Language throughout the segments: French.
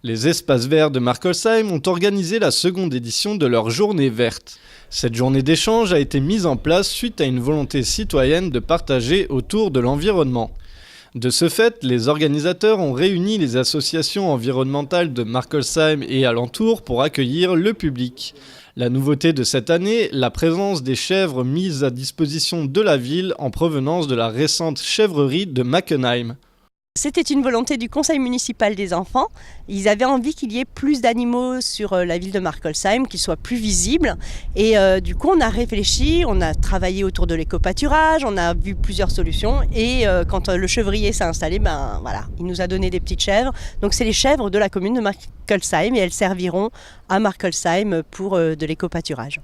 Les espaces verts de Markolsheim ont organisé la seconde édition de leur journée verte. Cette journée d'échange a été mise en place suite à une volonté citoyenne de partager autour de l'environnement. De ce fait, les organisateurs ont réuni les associations environnementales de Markolsheim et alentours pour accueillir le public. La nouveauté de cette année, la présence des chèvres mises à disposition de la ville en provenance de la récente chèvrerie de Mackenheim. C'était une volonté du conseil municipal des enfants. Ils avaient envie qu'il y ait plus d'animaux sur la ville de Markolsheim, qu'ils soient plus visibles. Et du coup, on a réfléchi, on a travaillé autour de l'éco-pâturage, on a vu plusieurs solutions. Et quand le chevrier s'est installé, il nous a donné des petites chèvres. Donc c'est les chèvres de la commune de Markolsheim et elles serviront à Markolsheim pour de l'éco-pâturage.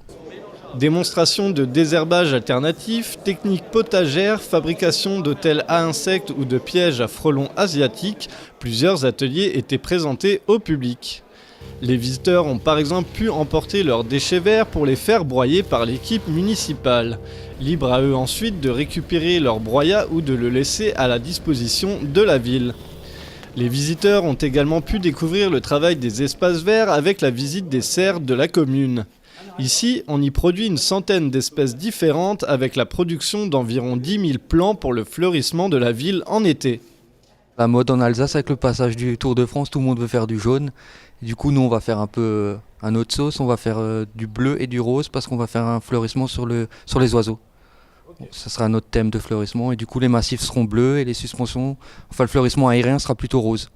Démonstration de désherbage alternatif, techniques potagères, fabrication d'hôtels à insectes ou de pièges à frelons asiatiques, plusieurs ateliers étaient présentés au public. Les visiteurs ont par exemple pu emporter leurs déchets verts pour les faire broyer par l'équipe municipale. Libre à eux ensuite de récupérer leur broyat ou de le laisser à la disposition de la ville. Les visiteurs ont également pu découvrir le travail des espaces verts avec la visite des serres de la commune. Ici, on y produit une centaine d'espèces différentes avec la production d'environ 10 000 plants pour le fleurissement de la ville en été. La mode en Alsace avec le passage du Tour de France, tout le monde veut faire du jaune. Et du coup, nous, on va faire un peu un autre sauce, on va faire du bleu et du rose parce qu'on va faire un fleurissement sur les oiseaux. Ça sera notre thème de fleurissement et du coup, les massifs seront bleus et les suspensions, le fleurissement aérien sera plutôt rose.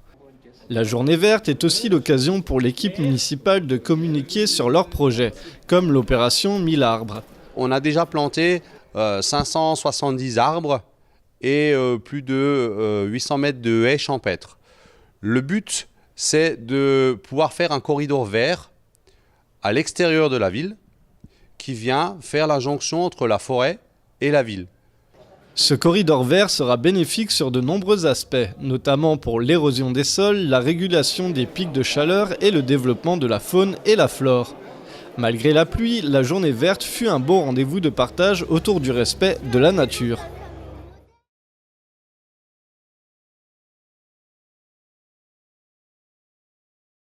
La journée verte est aussi l'occasion pour l'équipe municipale de communiquer sur leurs projets, comme l'opération 1000 arbres. On a déjà planté 570 arbres et plus de 800 mètres de haies champêtres. Le but, c'est de pouvoir faire un corridor vert à l'extérieur de la ville qui vient faire la jonction entre la forêt et la ville. Ce corridor vert sera bénéfique sur de nombreux aspects, notamment pour l'érosion des sols, la régulation des pics de chaleur et le développement de la faune et la flore. Malgré la pluie, la journée verte fut un beau rendez-vous de partage autour du respect de la nature.